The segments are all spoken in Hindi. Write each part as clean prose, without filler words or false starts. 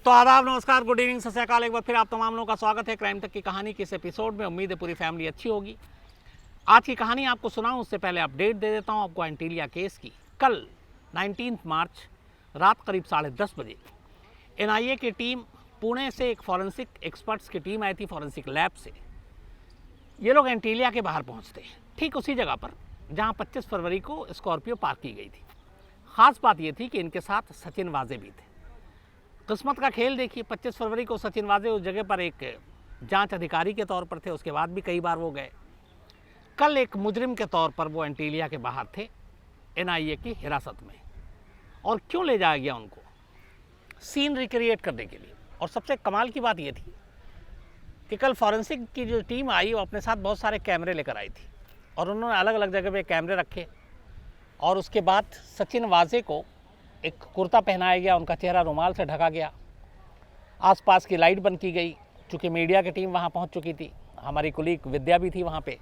तो आदाब, नमस्कार, गुड इवनिंग, सत श्री अकाल। एक बार फिर आप तमाम लोगों का स्वागत है क्राइम तक की कहानी के इस एपिसोड में। उम्मीद है पूरी फैमिली अच्छी होगी। आज की कहानी आपको सुनाऊं उससे पहले अपडेट दे देता हूं आपको एंटीलिया केस की। कल 19 मार्च रात करीब 10:30 बजे एनआईए की टीम पुणे से एक फॉरेंसिक एक्सपर्ट्स की टीम आई थी फॉरेंसिक लैब से। ये लोग एंटीलिया के बाहर पहुँचते हैं, ठीक उसी जगह पर जहाँ 25 फरवरी को स्कॉर्पियो पार्क की गई थी। ख़ास बात यह थी कि इनके साथ सचिन वाजे भी थे। किस्मत का खेल देखिए, 25 फरवरी को सचिन वाजे उस जगह पर एक जांच अधिकारी के तौर पर थे, उसके बाद भी कई बार वो गए। कल एक मुजरिम के तौर पर वो एंटीलिया के बाहर थे एनआईए की हिरासत में। और क्यों ले जाया गया उनको? सीन रिक्रिएट करने के लिए। और सबसे कमाल की बात ये थी कि कल फॉरेंसिक की जो टीम आई वो अपने साथ बहुत सारे कैमरे लेकर आई थी और उन्होंने अलग अलग जगह पे कैमरे रखे। और उसके बाद सचिन वाजे को एक कुर्ता पहनाया गया, उनका चेहरा रुमाल से ढका गया, आसपास की लाइट बंद की गई। चूँकि मीडिया की टीम वहाँ पहुँच चुकी थी, हमारी कुलीग विद्या भी थी वहाँ पे।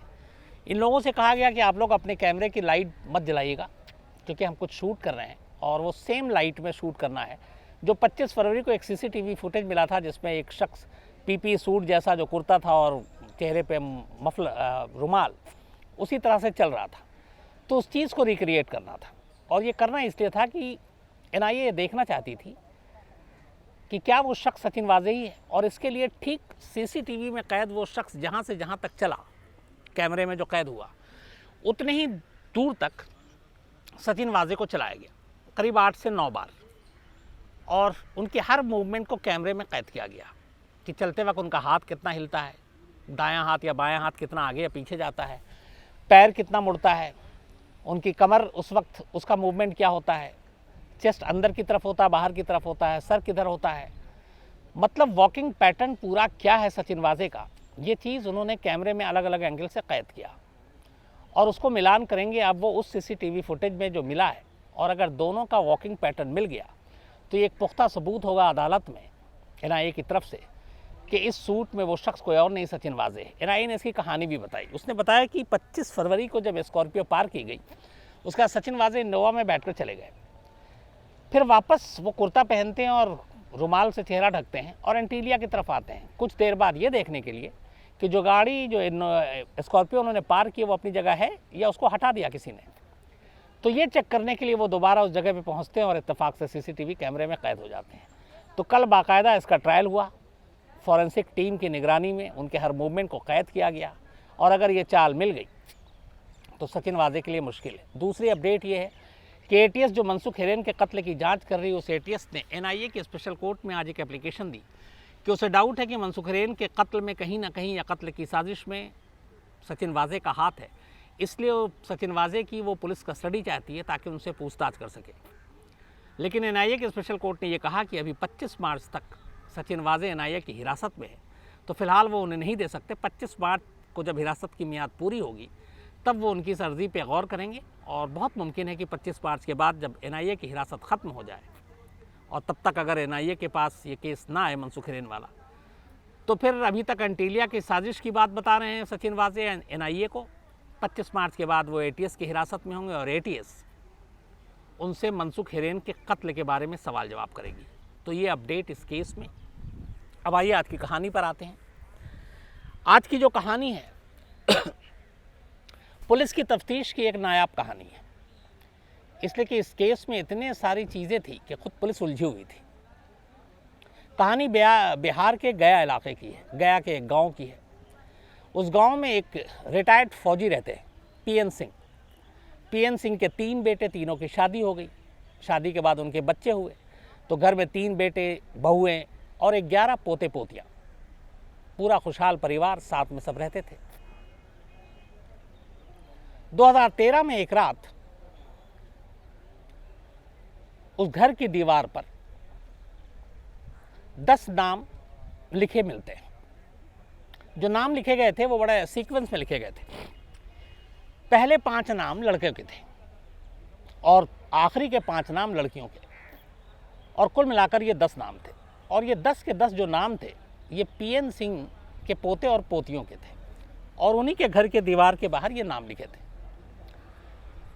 इन लोगों से कहा गया कि आप लोग अपने कैमरे की लाइट मत जलाइएगा क्योंकि हम कुछ शूट कर रहे हैं और वो सेम लाइट में शूट करना है जो 25 फरवरी को एक सीसीटीवी फुटेज मिला था जिसमें एक शख्स पीपी सूट जैसा जो कुर्ता था और चेहरे पे रुमाल उसी तरह से चल रहा था। तो उस चीज़ को रिक्रिएट करना था और ये करना इसलिए था कि एनआईए देखना चाहती थी कि क्या वो शख्स सचिन वाजे ही है। और इसके लिए ठीक सीसीटीवी में कैद वो शख्स जहाँ से जहाँ तक चला, कैमरे में जो कैद हुआ, उतने ही दूर तक सचिन वाजे को चलाया गया, करीब 8 से 9 बार। और उनके हर मूवमेंट को कैमरे में कैद किया गया कि चलते वक्त उनका हाथ कितना हिलता है, दायां हाथ या बायां हाथ कितना आगे या पीछे जाता है, पैर कितना मुड़ता है, उनकी कमर उस वक्त उसका मूवमेंट क्या होता है, चेस्ट अंदर की तरफ होता है, बाहर की तरफ होता है, सर किधर होता है, मतलब वॉकिंग पैटर्न पूरा क्या है सचिन वाजे का, ये चीज़ उन्होंने कैमरे में अलग अलग एंगल से कैद किया। और उसको मिलान करेंगे अब वो उस सीसीटीवी फुटेज में जो मिला है, और अगर दोनों का वॉकिंग पैटर्न मिल गया तो ये एक पुख्ता सबूत होगा अदालत में एनआईए की तरफ से कि इस सूट में वो शख्स कोई और नहीं सचिन वाजे है। एनआईए ने इसकी कहानी भी बताई। उसने बताया कि 25 फरवरी को जब स्कॉर्पियो पार्क की गई उसका सचिन वाजे इनोवा में बैठकर चले गए, फिर वापस वो कुर्ता पहनते हैं और रुमाल से चेहरा ढकते हैं और एंटीलिया की तरफ आते हैं कुछ देर बाद ये देखने के लिए कि जो गाड़ी जो स्कॉर्पियो उन्होंने पार्क की वो अपनी जगह है या उसको हटा दिया किसी ने। तो ये चेक करने के लिए वो दोबारा उस जगह पे पहुंचते हैं और इत्तेफाक से सीसीटीवी कैमरे में कैद हो जाते हैं। तो कल बाकायदा इसका ट्रायल हुआ, फॉरेंसिक टीम की निगरानी में उनके हर मूवमेंट को कैद किया गया। और अगर ये चाल मिल गई तो सचिन वाजे के लिए मुश्किल है। दूसरी अपडेट ये है कि एटीएस जो मनसुख हिरेन के कत्ल की जांच कर रही है, उस एटीएस ने एनआईए की स्पेशल कोर्ट में आज एक एप्लीकेशन दी कि उसे डाउट है कि मनसुख हिरेन के कत्ल में कहीं ना कहीं या कत्ल की साजिश में सचिन वाजे का हाथ है। इसलिए वो सचिन वाजे की वो पुलिस कस्टडी चाहती है ताकि उनसे पूछताछ कर सके। लेकिन एनआईए की स्पेशल कोर्ट ने यह कहा कि अभी 25 मार्च तक सचिन वाजे एनआईए की हिरासत में है, तो फिलहाल वो उन्हें नहीं दे सकते। 25 मार्च को जब हिरासत की मियाद पूरी होगी तब वो उनकी इस अर्जी पे गौर करेंगे और बहुत मुमकिन है कि 25 मार्च के बाद जब एनआईए की हिरासत ख़त्म हो जाए और तब तक अगर एनआईए के पास ये केस ना आए मनसुख हिरेन वाला, तो फिर अभी तक एंटीलिया की साजिश की बात बता रहे हैं सचिन वाजे एनआईए को। 25 मार्च के बाद वो एटीएस की हिरासत में होंगे और एटीएस उनसे मनसुख हिरेन के कत्ल के बारे में सवाल जवाब करेगी। तो ये अपडेट इस केस में। अब आइए आज की कहानी पर आते हैं। आज की जो कहानी है पुलिस की तफ्तीश की एक नायाब कहानी है, इसलिए कि इस केस में इतने सारी चीज़ें थी कि खुद पुलिस उलझी हुई थी। कहानी बिहार के गया इलाके की है, गया के एक गांव की है। उस गांव में एक रिटायर्ड फौजी रहते हैं, पीएन सिंह। पीएन सिंह के 3 बेटे, तीनों की शादी हो गई। शादी के बाद उनके बच्चे हुए, तो घर में 3 बेटे, बहुएं और 11 पोते पोतियाँ, पूरा खुशहाल परिवार साथ में सब रहते थे। 2013 में एक रात उस घर की दीवार पर 10 नाम लिखे मिलते हैं। जो नाम लिखे गए थे वो बड़े सीक्वेंस में लिखे गए थे। पहले 5 नाम लड़के के थे और आखिरी के 5 नाम लड़कियों के, और कुल मिलाकर ये 10 नाम थे। और ये 10 के 10 जो नाम थे ये पीएन सिंह के पोते और पोतियों के थे और उन्हीं के घर के दीवार के बाहर ये नाम लिखे थे।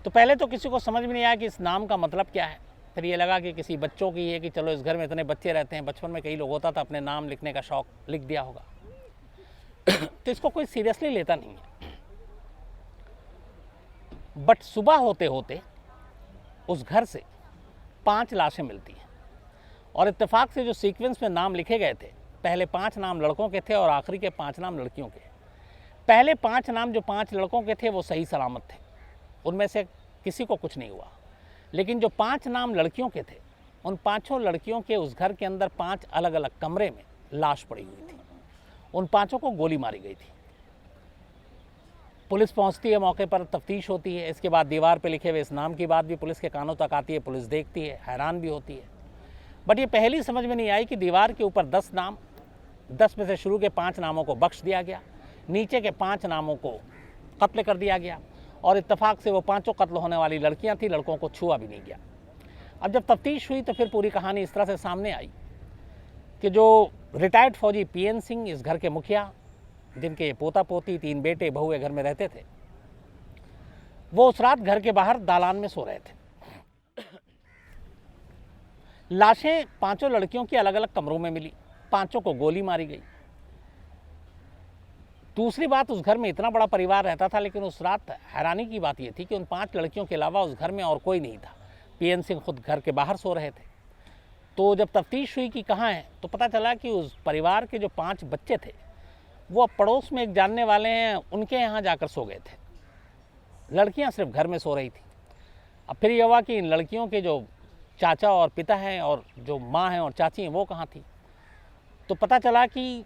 तो पहले तो किसी को समझ में नहीं आया कि इस नाम का मतलब क्या है। फिर ये लगा कि किसी बच्चों की है कि चलो इस घर में इतने बच्चे रहते हैं, बचपन में कई लोग होता था अपने नाम लिखने का शौक, लिख दिया होगा। तो इसको कोई सीरियसली लेता नहीं है। बट सुबह होते होते उस घर से 5 लाशें मिलती हैं और इत्तेफाक से जो सीक्वेंस में नाम लिखे गए थे, पहले 5 नाम लड़कों के थे और आखिरी के 5 नाम लड़कियों के। पहले 5 नाम जो 5 लड़कों के थे वो सही सलामत थे, उनमें से किसी को कुछ नहीं हुआ। लेकिन जो 5 नाम लड़कियों के थे, उन 5 लड़कियों के उस घर के अंदर 5 अलग अलग कमरे में लाश पड़ी हुई थी। उन 5 को गोली मारी गई थी। पुलिस पहुंचती है मौके पर, तफ्तीश होती है। इसके बाद दीवार पे लिखे हुए इस नाम की बात भी पुलिस के कानों तक आती है, पुलिस देखती है, हैरान भी होती है। बट ये पहली समझ में नहीं आई कि दीवार के ऊपर 10 नाम, 10 में से शुरू के 5 नामों को बख्श दिया गया, नीचे के 5 नामों को कत्ल कर दिया गया और इत्तेफाक से वो 5 कत्ल होने वाली लड़कियां थी, लड़कों को छुआ भी नहीं गया। अब जब तफ्तीश हुई तो फिर पूरी कहानी इस तरह से सामने आई कि जो रिटायर्ड फौजी पीएन सिंह, इस घर के मुखिया, जिनके ये पोता पोती, 3 बेटे बहू घर में रहते थे, वो उस रात घर के बाहर दालान में सो रहे थे। लाशें 5 लड़कियों की अलग अलग कमरों में मिली, 5 को गोली मारी गई। दूसरी बात, उस घर में इतना बड़ा परिवार रहता था, लेकिन उस रात हैरानी की बात यह थी कि उन 5 लड़कियों के अलावा उस घर में और कोई नहीं था। पीएन सिंह खुद घर के बाहर सो रहे थे। तो जब तफ्तीश हुई कि कहाँ हैं, तो पता चला कि उस परिवार के जो 5 बच्चे थे वो पड़ोस में एक जानने वाले हैं, उनके यहाँ जाकर सो गए थे। लड़कियाँ सिर्फ घर में सो रही थी। अब फिर ये हुआ कि इन लड़कियों के जो चाचा और पिता हैं और जो माँ हैं और चाची हैं, वो कहाँ थी। तो पता चला कि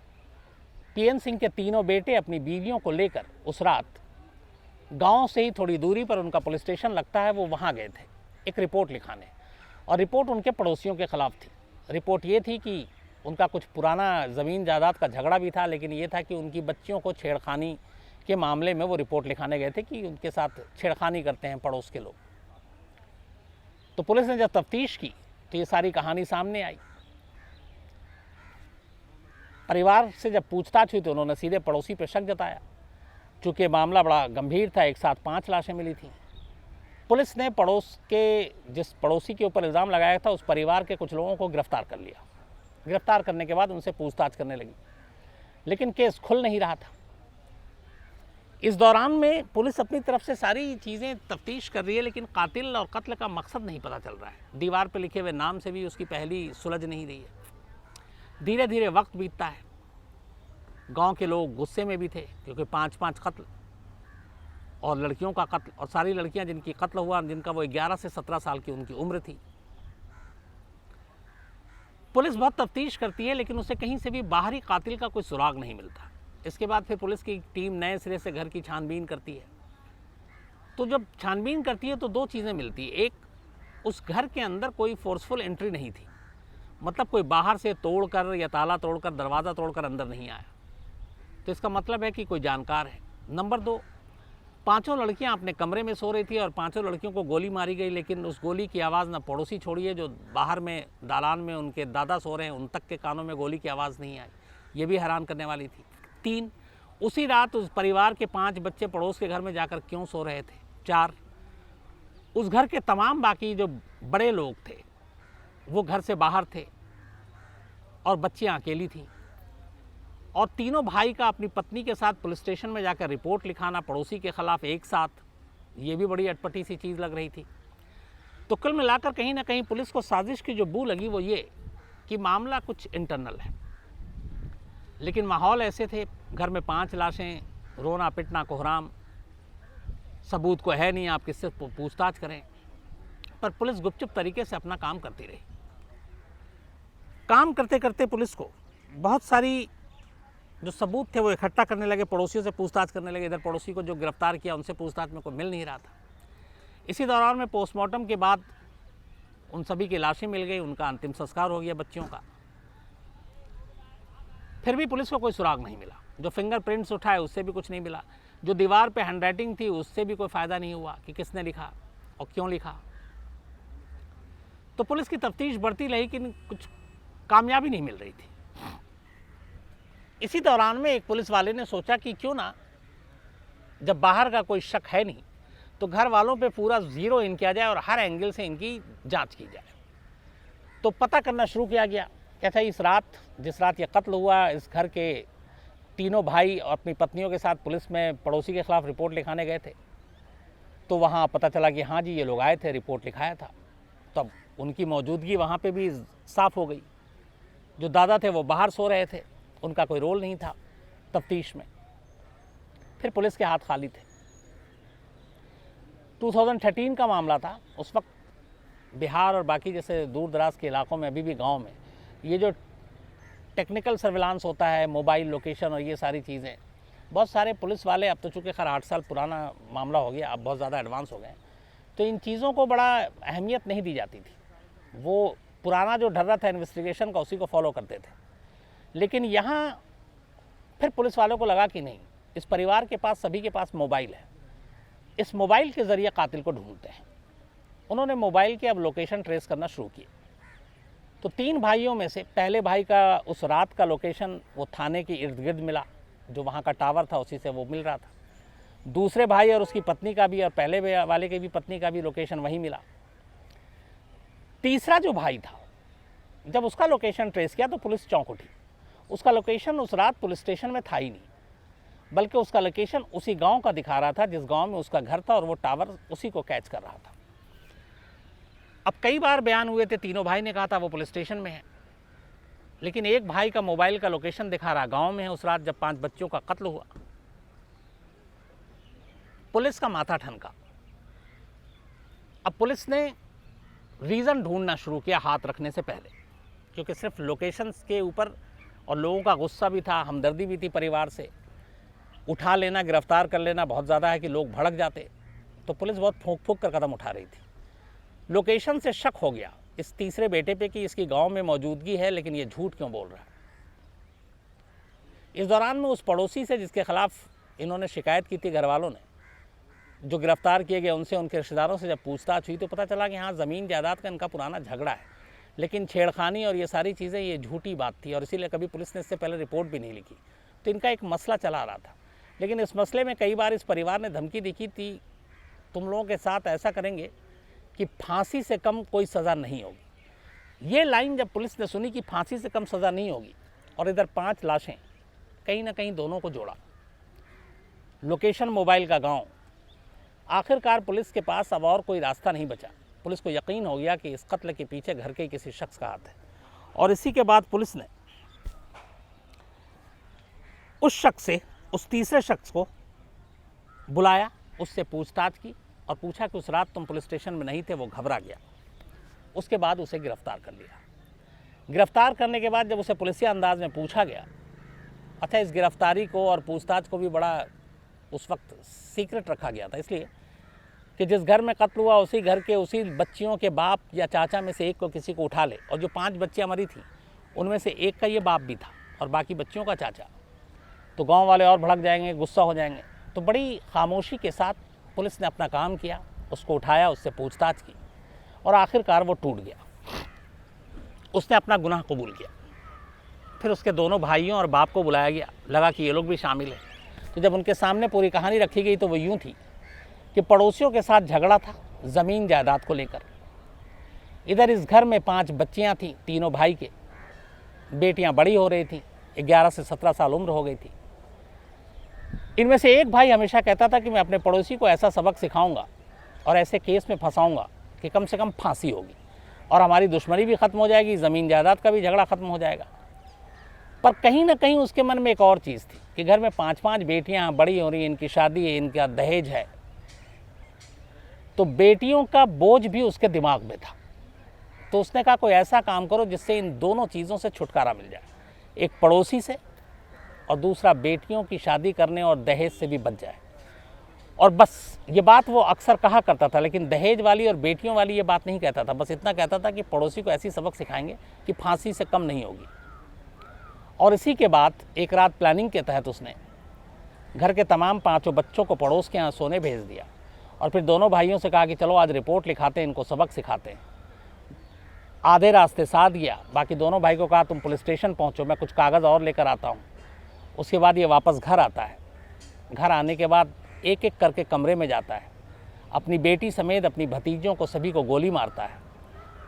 पीएन सिंह के 3 बेटे अपनी बीवियों को लेकर उस रात गांव से ही थोड़ी दूरी पर उनका पुलिस स्टेशन लगता है, वो वहाँ गए थे एक रिपोर्ट लिखाने। और रिपोर्ट उनके पड़ोसियों के ख़िलाफ़ थी। रिपोर्ट ये थी कि उनका कुछ पुराना ज़मीन जायदाद का झगड़ा भी था, लेकिन ये था कि उनकी बच्चियों को छेड़खानी के मामले में वो रिपोर्ट लिखाने गए थे कि उनके साथ छेड़खानी करते हैं पड़ोस के लोग। तो पुलिस ने जब तफ्तीश की तो ये सारी कहानी सामने आई। परिवार से जब पूछताछ हुई तो उन्होंने सीधे पड़ोसी पर शक जताया। चूँकि मामला बड़ा गंभीर था, एक साथ 5 लाशें मिली थी। पुलिस ने पड़ोस के जिस पड़ोसी के ऊपर इल्ज़ाम लगाया था, उस परिवार के कुछ लोगों को गिरफ्तार कर लिया। गिरफ्तार करने के बाद उनसे पूछताछ करने लगी, लेकिन केस खुल नहीं रहा था। इस दौरान में पुलिस अपनी तरफ से सारी चीज़ें तफ्तीश कर रही है, लेकिन कातिल और कत्ल का मकसद नहीं पता चल रहा है। दीवार पे लिखे हुए नाम से भी उसकी पहली सुलझ नहीं रही है। धीरे धीरे वक्त बीतता है। गांव के लोग गुस्से में भी थे, क्योंकि 5-5 कत्ल और लड़कियों का कत्ल, और सारी लड़कियां जिनकी कत्ल हुआ, जिनका वो 11 से 17 साल की उनकी उम्र थी। पुलिस बहुत तफ्तीश करती है, लेकिन उसे कहीं से भी बाहरी कातिल का कोई सुराग नहीं मिलता। इसके बाद फिर पुलिस की टीम नए सिरे से घर की छानबीन करती है। तो जब छानबीन करती है तो 2 चीज़ें मिलती है। एक, उस घर के अंदर कोई फोर्सफुल एंट्री नहीं थी, मतलब कोई बाहर से तोड़कर या ताला तोड़कर, दरवाज़ा तोड़कर अंदर नहीं आया, तो इसका मतलब है कि कोई जानकार है। नंबर 2, 5 लड़कियां अपने कमरे में सो रही थी और 5 लड़कियों को गोली मारी गई, लेकिन उस गोली की आवाज़ ना पड़ोसी छोड़िए, जो बाहर में दालान में उनके दादा सो रहे हैं, उन तक के कानों में गोली की आवाज़ नहीं आई। ये भी हैरान करने वाली थी। 3, उसी रात उस परिवार के 5 बच्चे पड़ोस के घर में जाकर क्यों सो रहे थे। 4, उस घर के तमाम बाकी जो बड़े लोग थे वो घर से बाहर थे और बच्चियां अकेली थीं। और तीनों भाई का अपनी पत्नी के साथ पुलिस स्टेशन में जाकर रिपोर्ट लिखाना पड़ोसी के खिलाफ एक साथ, ये भी बड़ी अटपटी सी चीज़ लग रही थी। तो कुल मिलाकर कहीं ना कहीं पुलिस को साजिश की जो बू लगी वो ये कि मामला कुछ इंटरनल है। लेकिन माहौल ऐसे थे, घर में 5 लाशें, रोना पिटना कोहराम, सबूत को है नहीं, आप किससे पूछताछ करें। पर पुलिस गुपचुप तरीके से अपना काम करती रही। काम करते करते पुलिस को बहुत सारी जो सबूत थे वो इकट्ठा करने लगे, पड़ोसियों से पूछताछ करने लगे। इधर पड़ोसी को जो गिरफ्तार किया उनसे पूछताछ में कोई मिल नहीं रहा था। इसी दौरान में पोस्टमार्टम के बाद उन सभी की लाशें मिल गई, उनका अंतिम संस्कार हो गया बच्चियों का। फिर भी पुलिस को कोई सुराग नहीं मिला। जो फिंगरप्रिंट्स उठाए उससे भी कुछ नहीं मिला। जो दीवार पे हैंडराइटिंग थी उससे भी कोई फ़ायदा नहीं हुआ कि किसने लिखा और क्यों लिखा। तो पुलिस की तफ्तीश बढ़ती रही, लेकिन कुछ कामयाबी नहीं मिल रही थी। इसी दौरान में एक पुलिस वाले ने सोचा कि क्यों ना, जब बाहर का कोई शक है नहीं, तो घर वालों पे पूरा ज़ीरो इन किया जाए और हर एंगल से इनकी जांच की जाए। तो पता करना शुरू किया गया कि अच्छा इस रात, जिस रात ये कत्ल हुआ, इस घर के तीनों भाई और अपनी पत्नियों के साथ पुलिस में पड़ोसी के खिलाफ रिपोर्ट लिखाने गए थे। तो वहाँ पता चला कि हाँ जी ये लोग आए थे, रिपोर्ट लिखाया था। तब उनकी मौजूदगी वहाँ पे भी साफ़ हो गई। जो दादा थे वो बाहर सो रहे थे, उनका कोई रोल नहीं था तफ्तीश में। फिर पुलिस के हाथ खाली थे। 2013 का मामला था। उस वक्त बिहार और बाकी जैसे दूर दराज के इलाकों में, अभी भी गांव में, ये जो टेक्निकल सर्विलांस होता है, मोबाइल लोकेशन और ये सारी चीज़ें, बहुत सारे पुलिस वाले, अब तो चूँकि खैर 8 साल पुराना मामला हो गया, अब बहुत ज़्यादा एडवांस हो गए, तो इन चीज़ों को बड़ा अहमियत नहीं दी जाती थी। वो पुराना जो ढर्रा था इन्वेस्टिगेशन का, उसी को फॉलो करते थे। लेकिन यहाँ फिर पुलिस वालों को लगा कि नहीं, इस परिवार के पास, सभी के पास मोबाइल है, इस मोबाइल के ज़रिए कातिल को ढूंढते हैं। उन्होंने मोबाइल के अब लोकेशन ट्रेस करना शुरू किए। तो 3 भाइयों में से पहले भाई का उस रात का लोकेशन वो थाने के इर्द गिर्द मिला, जो वहाँ का टावर था उसी से वो मिल रहा था। दूसरे भाई और उसकी पत्नी का भी, और पहले वाले की भी पत्नी का भी लोकेशन वहीं मिला। तीसरा जो भाई था, जब उसका लोकेशन ट्रेस किया तो पुलिस चौंक उठी। उसका लोकेशन उस रात पुलिस स्टेशन में था ही नहीं, बल्कि उसका लोकेशन उसी गांव का दिखा रहा था जिस गांव में उसका घर था, और वो टावर उसी को कैच कर रहा था। अब कई बार बयान हुए थे, तीनों भाई ने कहा था वो पुलिस स्टेशन में है, लेकिन एक भाई का मोबाइल का लोकेशन दिखा रहा गांव में है उस रात जब 5 बच्चों का कत्ल हुआ। पुलिस का माथा ठनका। अब पुलिस ने रीज़न ढूंढना शुरू किया हाथ रखने से पहले, क्योंकि सिर्फ लोकेशंस के ऊपर, और लोगों का गुस्सा भी था, हमदर्दी भी थी परिवार से, उठा लेना, गिरफ्तार कर लेना बहुत ज़्यादा है कि लोग भड़क जाते। तो पुलिस बहुत फूंक फूंक कर कदम उठा रही थी। लोकेशन से शक हो गया इस तीसरे बेटे पे कि इसकी गांव में मौजूदगी है, लेकिन ये झूठ क्यों बोल रहा है। इस दौरान में उस पड़ोसी से जिसके खिलाफ इन्होंने शिकायत की थी घर वालों ने, जो गिरफ्तार किए गए, उनसे, उनके रिश्तेदारों से जब पूछताछ हुई तो पता चला कि हाँ, ज़मीन जायदाद का इनका पुराना झगड़ा है, लेकिन छेड़खानी और ये सारी चीज़ें, ये झूठी बात थी, और इसीलिए कभी पुलिस ने इससे पहले रिपोर्ट भी नहीं लिखी। तो इनका एक मसला चला रहा था। लेकिन इस मसले में कई बार इस परिवार ने धमकी दी थी, तुम लोगों के साथ ऐसा करेंगे कि फांसी से कम कोई सज़ा नहीं होगी। ये लाइन जब पुलिस ने सुनी कि फांसी से कम सज़ा नहीं होगी, और इधर 5 लाशें, कहीं ना कहीं दोनों को जोड़ा। लोकेशन मोबाइल का गांव। आखिरकार पुलिस के पास अब और कोई रास्ता नहीं बचा। पुलिस को यकीन हो गया कि इस कत्ल के पीछे घर के किसी शख्स का हाथ है, और इसी के बाद पुलिस ने उस शख्स से, उस तीसरे शख्स को बुलाया, उससे पूछताछ की और पूछा कि उस रात तुम पुलिस स्टेशन में नहीं थे। वो घबरा गया। उसके बाद उसे गिरफ्तार कर लिया। गिरफ्तार करने के बाद जब उसे पुलिसिया अंदाज में पूछा गया, अच्छा, इस गिरफ्तारी को और पूछताछ को भी बड़ा उस वक्त सीक्रेट रखा गया था, इसलिए कि जिस घर में कत्ल हुआ उसी घर के, उसी बच्चियों के बाप या चाचा में से एक को किसी को उठा ले, और जो 5 बच्चियाँ मरी थी उनमें से एक का ये बाप भी था और बाकी बच्चियों का चाचा, तो गांव वाले और भड़क जाएंगे, गुस्सा हो जाएंगे। तो बड़ी खामोशी के साथ पुलिस ने अपना काम किया, उसको उठाया, उससे पूछताछ की, और आखिरकार वो टूट गया। उसने अपना गुनाह कबूल किया। फिर उसके दोनों भाइयों और बाप को बुलाया गया, लगा कि ये लोग भी शामिल हैं। तो जब उनके सामने पूरी कहानी रखी गई तो वो यूँ थी कि पड़ोसियों के साथ झगड़ा था ज़मीन जायदाद को लेकर। इधर इस घर में 5 बच्चियाँ थीं, तीनों भाई के, बेटियाँ बड़ी हो रही थीं, 11 से 17 साल उम्र हो गई थी। इनमें से एक भाई हमेशा कहता था कि मैं अपने पड़ोसी को ऐसा सबक सिखाऊंगा और ऐसे केस में फंसाऊंगा कि कम से कम फांसी होगी और हमारी दुश्मनी भी ख़त्म हो जाएगी, ज़मीन जायदाद का भी झगड़ा ख़त्म हो जाएगा। पर कहीं ना कहीं उसके मन में एक और चीज़ थी कि घर में 5-5 बेटियां बड़ी हो रही हैं, इनकी शादी है, इनका दहेज है, तो बेटियों का बोझ भी उसके दिमाग में था। तो उसने कहा कोई ऐसा काम करो जिससे इन दोनों चीज़ों से छुटकारा मिल जाए, एक पड़ोसी से और दूसरा बेटियों की शादी करने और दहेज से भी बच जाए। और बस ये बात वो अक्सर कहा करता था, लेकिन दहेज वाली और बेटियों वाली ये बात नहीं कहता था। बस इतना कहता था कि पड़ोसी को ऐसी सबक सिखाएंगे कि फांसी से कम नहीं होगी। और इसी के बाद एक रात प्लानिंग के तहत उसने घर के तमाम 5 बच्चों को पड़ोस के यहाँ सोने भेज दिया और फिर दोनों भाइयों से कहा कि चलो आज रिपोर्ट लिखाते हैं, इनको सबक सिखाते हैं। आधे रास्ते साथ गया, बाकी दोनों भाई को कहा तुम पुलिस स्टेशन पहुँचो, मैं कुछ कागज़ और लेकर आता हूँ। उसके बाद ये वापस घर आता है। घर आने के बाद एक एक करके कमरे में जाता है, अपनी बेटी समेत अपनी भतीजियों को सभी को गोली मारता है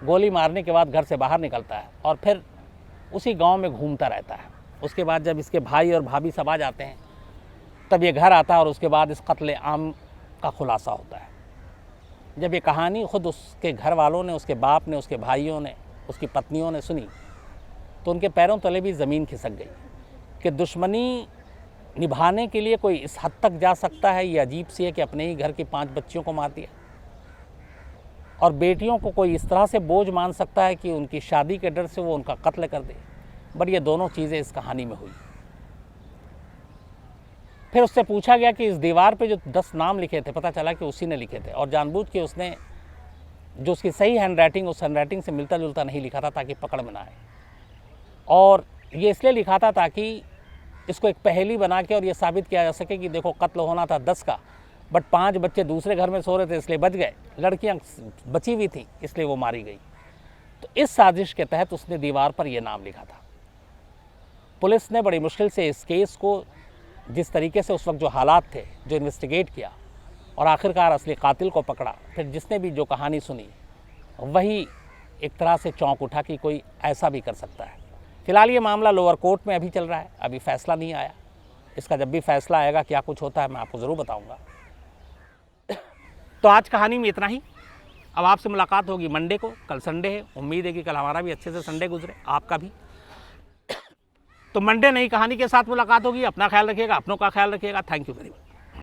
गोली मारने के बाद घर से बाहर निकलता है और फिर उसी गांव में घूमता रहता है। उसके बाद जब इसके भाई और भाभी सब आ जाते हैं तब ये घर आता है और उसके बाद इस कत्ले आम का खुलासा होता है। जब ये कहानी खुद उसके घर वालों ने, उसके बाप ने, उसके भाइयों ने, उसकी पत्नियों ने सुनी तो उनके पैरों तले भी ज़मीन खिसक गई कि दुश्मनी निभाने के लिए कोई इस हद तक जा सकता है। ये अजीब सी है कि अपने ही घर की 5 बच्चियों को मार दिया और बेटियों को कोई इस तरह से बोझ मान सकता है कि उनकी शादी के डर से वो उनका कत्ल कर दे। बट ये दोनों चीज़ें इस कहानी में हुई। फिर उससे पूछा गया कि इस दीवार पे जो 10 नाम लिखे थे, पता चला कि उसी ने लिखे थे और जानबूझ के उसने जो उसकी सही हैंडराइटिंग, उस हैंडराइटिंग से मिलता जुलता नहीं लिखा था ताकि पकड़ में ना आए। और ये इसलिए लिखा था ताकि इसको एक पहेली बना के और ये साबित किया जा सके कि देखो कत्ल होना था 10 का, बट 5 बच्चे दूसरे घर में सो रहे थे इसलिए बच गए, लड़कियां बची हुई थी इसलिए वो मारी गई। तो इस साजिश के तहत उसने दीवार पर यह नाम लिखा था। पुलिस ने बड़ी मुश्किल से इस केस को, जिस तरीके से उस वक्त जो हालात थे, जो इन्वेस्टिगेट किया और आखिरकार असली कातिल को पकड़ा। फिर जिसने भी जो कहानी सुनी वही एक तरह से चौंक उठा कि कोई ऐसा भी कर सकता है। फिलहाल ये मामला लोअर कोर्ट में अभी चल रहा है, अभी फैसला नहीं आया। इसका जब भी फैसला आएगा क्या कुछ होता है मैं आपको ज़रूर बताऊंगा। तो आज कहानी में इतना ही। अब आपसे मुलाकात होगी मंडे को। कल संडे है, उम्मीद है कि कल हमारा भी अच्छे से संडे गुजरे, आपका भी। तो मंडे नई कहानी के साथ मुलाकात होगी। अपना ख्याल रखिएगा, अपनों का ख्याल रखिएगा। Thank you very much.